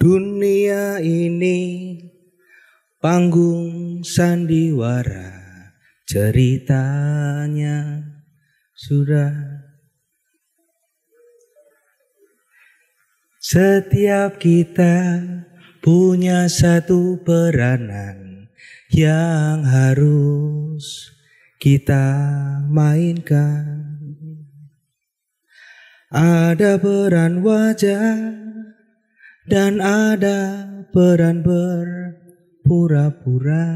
Dunia ini panggung sandiwara, ceritanya sudah. Setiap kita punya satu peranan yang harus kita mainkan. Ada peran wajah dan ada peran berpura-pura.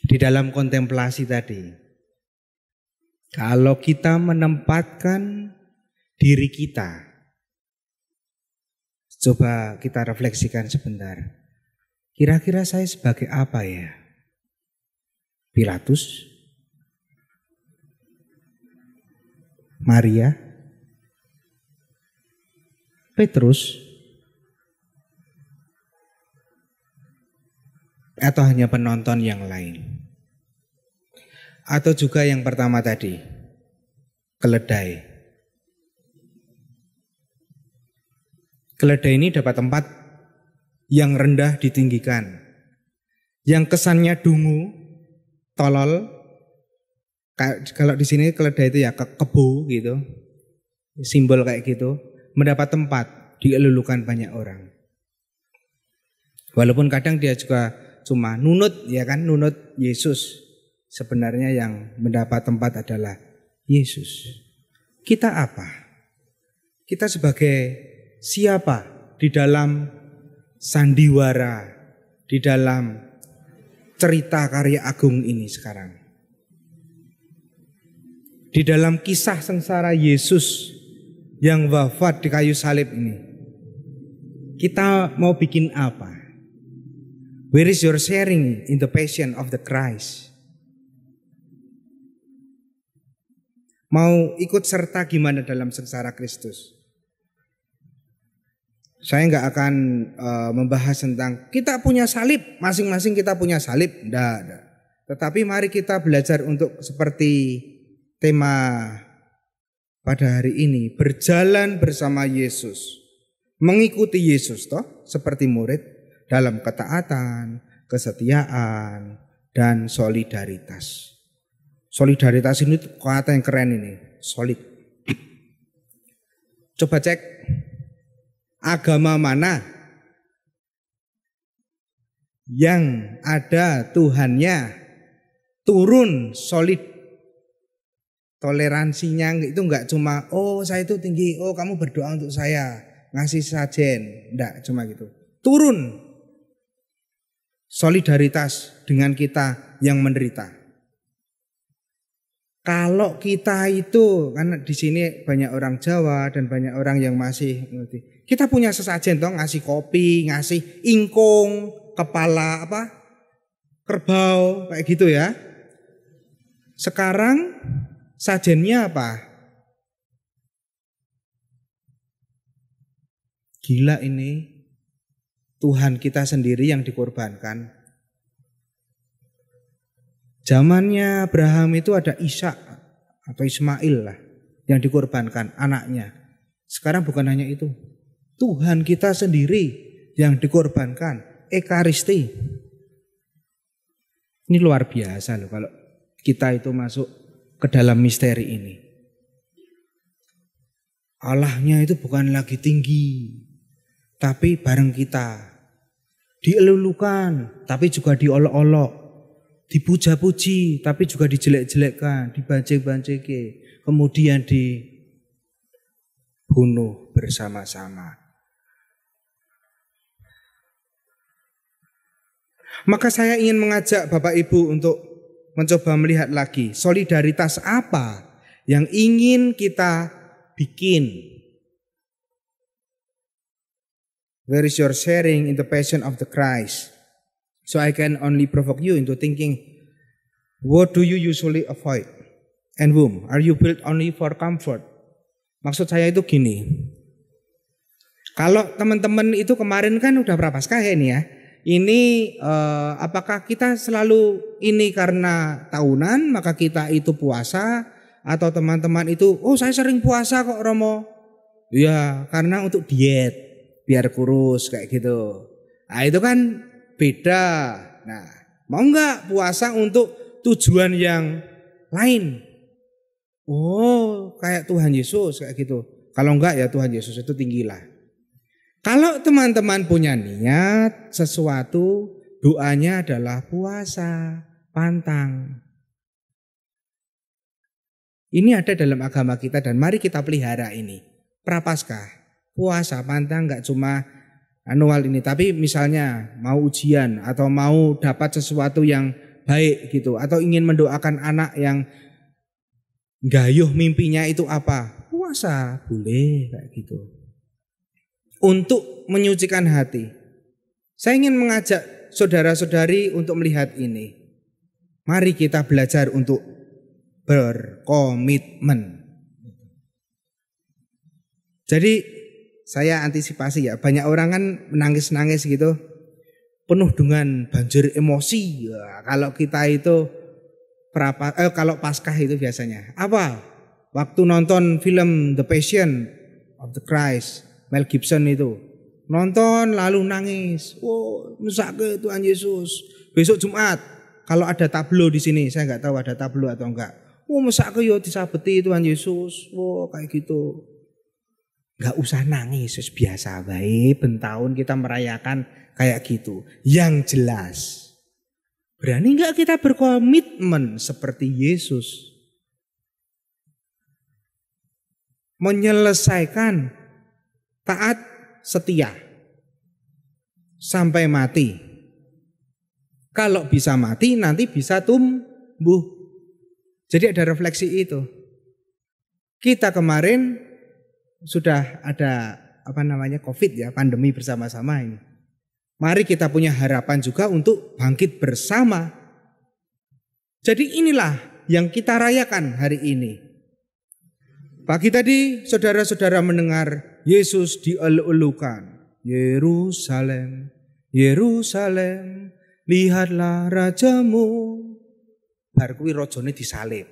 Di dalam kontemplasi tadi, kalau kita menempatkan diri kita, coba kita refleksikan sebentar. Kira-kira saya sebagai apa ya? Pilatus? Maria? Petrus? Atau hanya penonton yang lain? Atau juga yang pertama tadi, keledai. Keledai ini dapat tempat yang rendah ditinggikan, yang kesannya dungu, tolol. Kalau di sini keledai itu ya kebo gitu, simbol kayak gitu, mendapat tempat dielulukan banyak orang. Walaupun kadang dia juga cuma nunut, ya kan, nunut Yesus. Sebenarnya yang mendapat tempat adalah Yesus. Kita apa? Kita sebagai siapa di dalam sandiwara, di dalam cerita karya agung ini sekarang? Di dalam kisah sengsara Yesus yang wafat di kayu salib ini, kita mau bikin apa? Where is your sharing in the passion of the Christ? Mau ikut serta gimana dalam sengsara Kristus? Saya nggak akan membahas tentang kita punya salib, masing-masing kita punya salib, enggak. Tetapi mari kita belajar untuk seperti tema pada hari ini, berjalan bersama Yesus, mengikuti Yesus toh, seperti murid dalam ketaatan, kesetiaan, dan solidaritas. Solidaritas ini kata yang keren ini, solid. Coba cek agama mana yang ada Tuhannya turun solid. Toleransinya itu enggak cuma oh saya itu tinggi, oh kamu berdoa untuk saya, ngasih sajen, enggak cuma gitu. Turun solidaritas dengan kita yang menderita. Kalau kita itu, karena di sini banyak orang Jawa dan banyak orang yang masih ngerti. Kita punya sesajen toh, ngasih kopi, ngasih ingkung, kepala apa? Kerbau kayak gitu ya. Sekarang sajennya apa? Gila ini, Tuhan kita sendiri yang dikorbankan. Zamannya Abraham itu ada Ishak atau Ismail lah yang dikorbankan anaknya. Sekarang bukan hanya itu, Tuhan kita sendiri yang dikorbankan, Ekaristi. Ini luar biasa loh kalau kita itu masuk ke dalam misteri ini. Allahnya itu bukan lagi tinggi, tapi bareng kita. Dielulukan, tapi juga diolok-olok. Dipuja-puji, tapi juga dijelek-jelekkan, dibancing-bancing, kemudian dibunuh bersama-sama. Maka saya ingin mengajak Bapak Ibu untuk mencoba melihat lagi solidaritas apa yang ingin kita bikin. Where is your sharing in the passion of the Christ? So I can only provoke you into thinking, what do you usually avoid? And whom? Are you built only for comfort? Maksud saya itu gini. Kalau teman-teman itu kemarin kan udah berapa sekali ini ya. Ini apakah kita selalu ini karena tahunan maka kita itu puasa, atau teman-teman itu oh saya sering puasa kok Romo, Ya, karena untuk diet, biar kurus kayak gitu. Nah, itu kan beda. Nah, mau nggak puasa untuk tujuan yang lain? Oh, kayak Tuhan Yesus kayak gitu. Kalau enggak ya Tuhan Yesus itu tinggilah. Kalau teman-teman punya niat sesuatu, doanya adalah puasa, pantang. Ini ada dalam agama kita dan mari kita pelihara ini. Prapaskah, puasa, pantang enggak cuma anual ini, tapi misalnya mau ujian atau mau dapat sesuatu yang baik gitu, atau ingin mendoakan anak yang gayuh mimpinya itu apa? Puasa, boleh kayak gitu. Untuk menyucikan hati. Saya ingin mengajak saudara-saudari untuk melihat ini. Mari kita belajar untuk berkomitmen. Jadi saya antisipasi ya, banyak orang kan menangis-nangis gitu, penuh dengan banjir emosi. Ya, kalau kita itu kalau Paskah itu biasanya apa? Waktu nonton film The Passion of the Christ, Mel Gibson itu nonton lalu nangis. Oh, mesake Tuhan Yesus. Besok Jumat kalau ada tablo di sini, saya nggak tahu ada tablo atau enggak. Oh, mesake yo disabeti Tuhan Yesus. Oh, kayak gitu. Nggak usah nangis, biasa baik. Bentahun kita merayakan kayak gitu. Yang jelas, berani nggak kita berkomitmen seperti Yesus? Menyelesaikan taat setia sampai mati. Kalau bisa mati nanti bisa tumbuh. Jadi ada refleksi itu. Kita kemarin sudah ada COVID ya, pandemi bersama-sama ini. Mari kita punya harapan juga untuk bangkit bersama. Jadi inilah yang kita rayakan hari ini. Pagi tadi saudara-saudara mendengar Yesus dielu-elukan. Yerusalem, Yerusalem, lihatlah rajamu. Bar kuwi rajane disalib.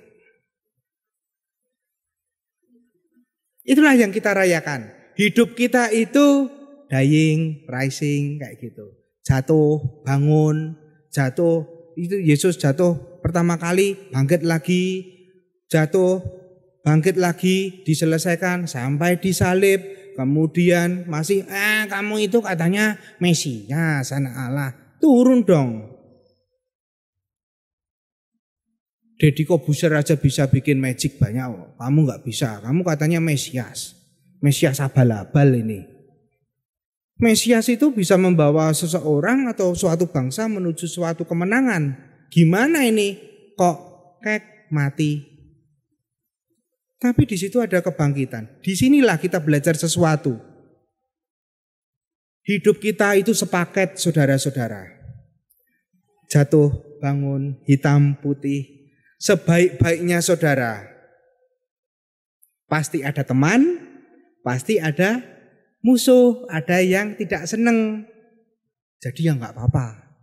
Itulah yang kita rayakan. Hidup kita itu dying, rising kayak gitu. Jatuh, bangun, jatuh. Itu Yesus jatuh pertama kali, bangkit lagi, jatuh, bangkit lagi, diselesaikan sampai disalib. Kemudian masih kamu itu katanya Mesias, anak Allah. Turun dong. Deddy Kobuser aja bisa bikin magic banyak. Kamu nggak bisa. Kamu katanya Mesias. Mesias abal-abal ini. Mesias itu bisa membawa seseorang atau suatu bangsa menuju suatu kemenangan. Gimana ini? Kok kayak mati? Tapi di situ ada kebangkitan. Disinilah kita belajar sesuatu. Hidup kita itu sepaket, saudara-saudara. Jatuh, bangun, hitam, putih. Sebaik-baiknya saudara, pasti ada teman, pasti ada musuh, ada yang tidak seneng. Jadi ya nggak apa-apa.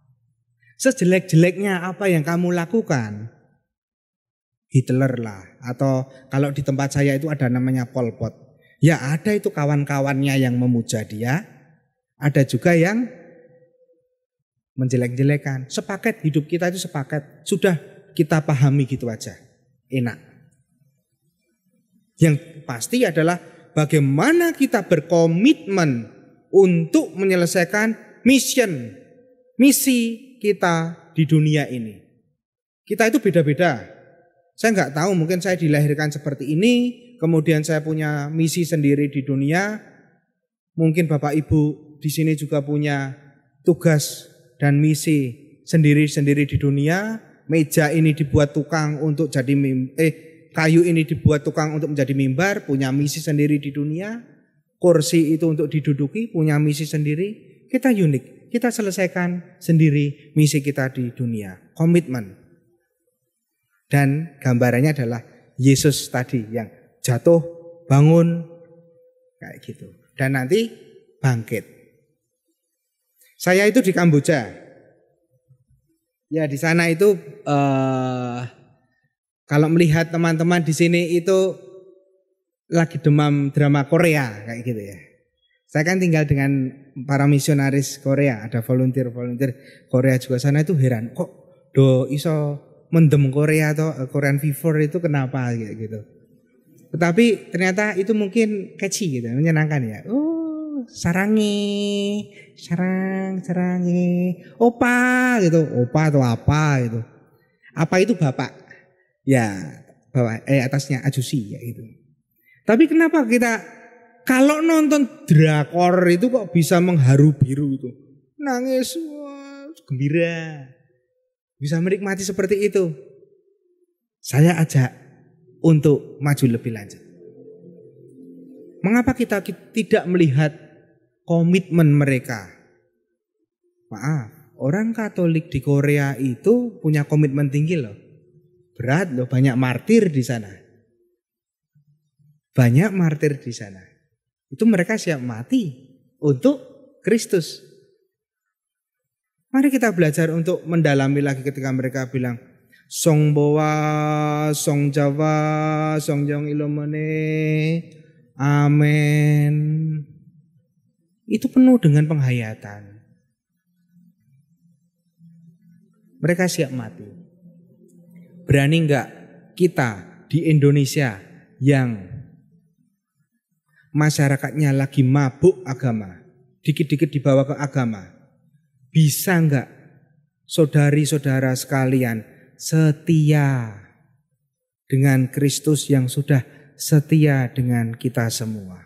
Sejelek-jeleknya apa yang kamu lakukan, Hitler lah, atau kalau di tempat saya itu ada namanya Pol Pot. Ya ada itu kawan-kawannya yang memuja dia, ada juga yang menjelek-jelekan. Sepaket, hidup kita itu sepaket. Sudah kita pahami gitu aja, enak. Yang pasti adalah bagaimana kita berkomitmen untuk menyelesaikan misi kita di dunia ini. Kita itu beda-beda. Saya nggak tahu, mungkin saya dilahirkan seperti ini, kemudian saya punya misi sendiri di dunia. Mungkin Bapak Ibu di sini juga punya tugas dan misi sendiri-sendiri di dunia. Meja ini dibuat tukang untuk jadi kayu ini dibuat tukang untuk menjadi mimbar, punya misi sendiri di dunia. Kursi itu untuk diduduki, punya misi sendiri. Kita unik, kita selesaikan sendiri misi kita di dunia. Komitmen. Dan gambarannya adalah Yesus tadi yang jatuh, bangun, kayak gitu. Dan nanti bangkit. Saya itu di Kamboja. Ya di sana itu kalau melihat teman-teman di sini itu lagi demam drama Korea kayak gitu ya. Saya kan tinggal dengan para misionaris Korea, ada volunteer Korea juga sana, itu heran kok do iso mendem Korea atau Korean fever itu kenapa gitu. Tetapi ternyata itu mungkin catchy gitu, menyenangkan ya. Oh, sarangi, opa gitu, opa atau apa gitu. Apa itu bapak? Ya, atasnya ajusi ya gitu. Tapi kenapa kita kalau nonton drakor itu kok bisa mengharu biru itu? Nangis, wah, gembira. Bisa menikmati seperti itu. Saya ajak untuk maju lebih lanjut. Mengapa kita tidak melihat komitmen mereka? Maaf, orang Katolik di Korea itu punya komitmen tinggi loh. Berat loh, banyak martir di sana. Banyak martir di sana. Itu mereka siap mati untuk Kristus. Mari kita belajar untuk mendalami lagi ketika mereka bilang Song Bowa, Song Jawa, Song Jong Ilomone, Amen. Itu penuh dengan penghayatan. Mereka siap mati. Berani enggak kita di Indonesia yang masyarakatnya lagi mabuk agama, dikit-dikit dibawa ke agama, bisa enggak saudari-saudara sekalian setia dengan Kristus yang sudah setia dengan kita semua?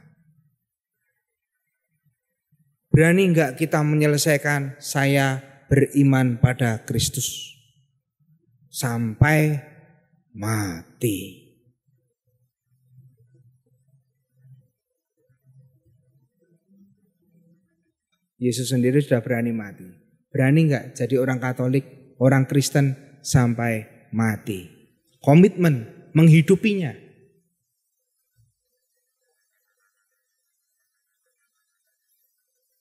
Berani enggak kita menyelesaikan saya beriman pada Kristus sampai mati? Yesus sendiri sudah berani mati. Berani enggak jadi orang Katolik, orang Kristen sampai mati? Komitmen menghidupinya.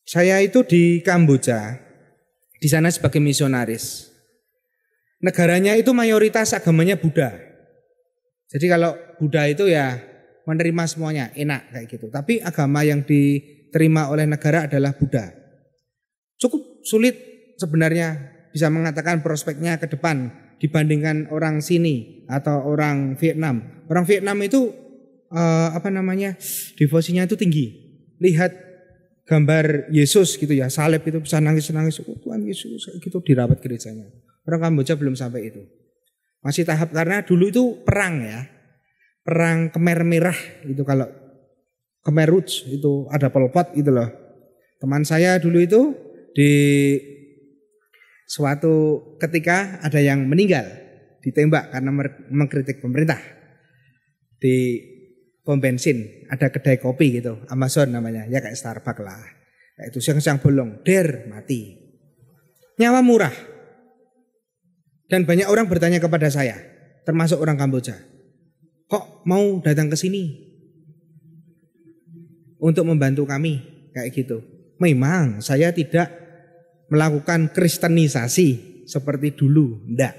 Saya itu di Kamboja, di sana sebagai misionaris. Negaranya itu mayoritas agamanya Buddha. Jadi kalau Buddha itu ya menerima semuanya, enak kayak gitu. Tapi agama yang diterima oleh negara adalah Buddha. Cukup sulit sebenarnya bisa mengatakan prospeknya ke depan dibandingkan orang sini atau orang Vietnam. Orang Vietnam itu devosinya itu tinggi. Lihat gambar Yesus gitu ya, salib itu bisa nangis-nangis, oh Tuhan Yesus gitu dirawat gerejanya. Orang Kamboja belum sampai itu. Masih tahap karena dulu itu perang ya. Perang Khmer Merah itu, kalau Khmer Rouge itu ada Pol Pot gitu loh. Teman saya dulu itu di suatu ketika ada yang meninggal ditembak karena mengkritik pemerintah. Di pom bensin ada kedai kopi gitu, Amazon namanya, ya kayak Starbucks lah. Kayak itu siang-siang bolong, mati. Nyawa murah. Dan banyak orang bertanya kepada saya, termasuk orang Kamboja, kok mau datang ke sini untuk membantu kami kayak gitu? Memang saya tidak melakukan kristenisasi seperti dulu, enggak.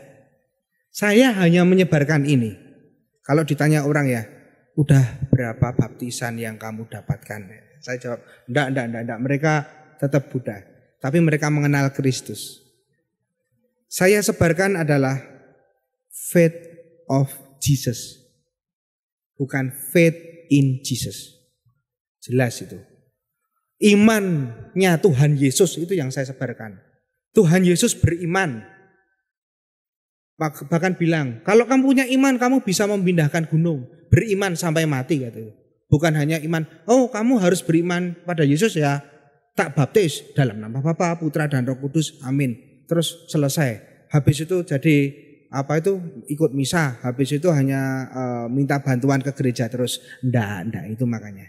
Saya hanya menyebarkan ini. Kalau ditanya orang ya, udah berapa baptisan yang kamu dapatkan? Saya jawab, enggak. Mereka tetap Buddha, tapi mereka mengenal Kristus. Saya sebarkan adalah faith of Jesus, bukan faith in Jesus. Jelas itu. Imannya Tuhan Yesus itu yang saya sebarkan. Tuhan Yesus beriman. Bahkan bilang, kalau kamu punya iman, kamu bisa memindahkan gunung. Beriman sampai mati gitu. Bukan hanya iman, oh kamu harus beriman pada Yesus ya, tak baptis dalam nama Bapa, Putra dan Roh Kudus, amin. Terus selesai. Habis itu jadi ikut misa. Habis itu hanya minta bantuan ke gereja terus. Enggak itu makanya.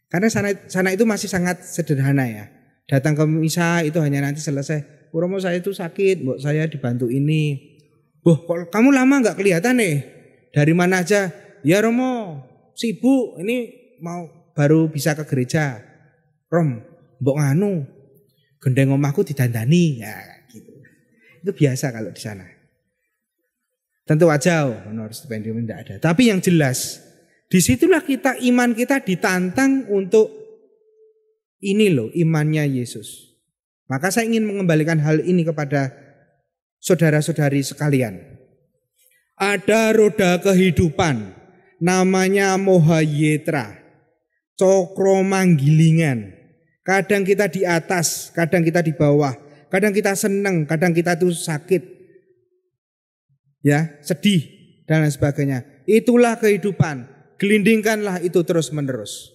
Karena sana itu masih sangat sederhana ya. Datang ke misa itu hanya nanti selesai. Romo saya itu sakit, mbok saya dibantu ini. Kok kamu lama enggak kelihatan nih? Dari mana aja? Ya Romo, sibuk. Ini mau baru bisa ke gereja. Rom, mbok nganu. Gendeng omahku didandani ya gitu. Itu biasa kalau di sana. Tentu aja honor stipendium tidak ada. Tapi yang jelas Disitulah iman kita ditantang untuk ini loh imannya Yesus. Maka saya ingin mengembalikan hal ini kepada saudara-saudari sekalian. Ada roda kehidupan, namanya Mohayetra, cokro manggilingan. Kadang kita di atas, kadang kita di bawah, kadang kita senang, kadang kita tuh sakit, ya sedih dan lain sebagainya. Itulah kehidupan, gelindingkanlah itu terus menerus.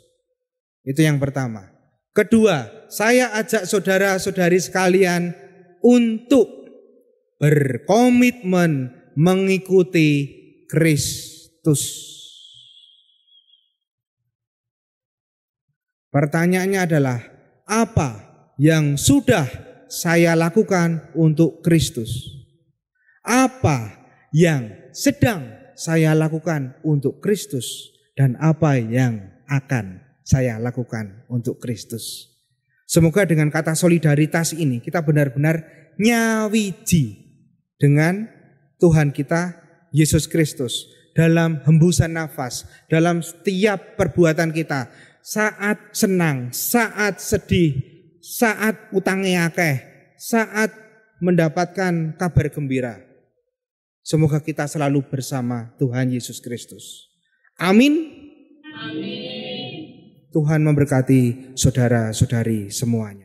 Itu yang pertama. Kedua, saya ajak saudara-saudari sekalian untuk berkomitmen mengikuti Kristus. Pertanyaannya adalah, apa yang sudah saya lakukan untuk Kristus? Apa yang sedang saya lakukan untuk Kristus? Dan apa yang akan saya lakukan untuk Kristus? Semoga dengan kata solidaritas ini kita benar-benar nyawiji dengan Tuhan kita Yesus Kristus dalam hembusan nafas, dalam setiap perbuatan kita, saat senang, saat sedih, saat utangnya akeh, saat mendapatkan kabar gembira. Semoga kita selalu bersama Tuhan Yesus Kristus. Amin. Amin. Tuhan memberkati saudara-saudari semuanya.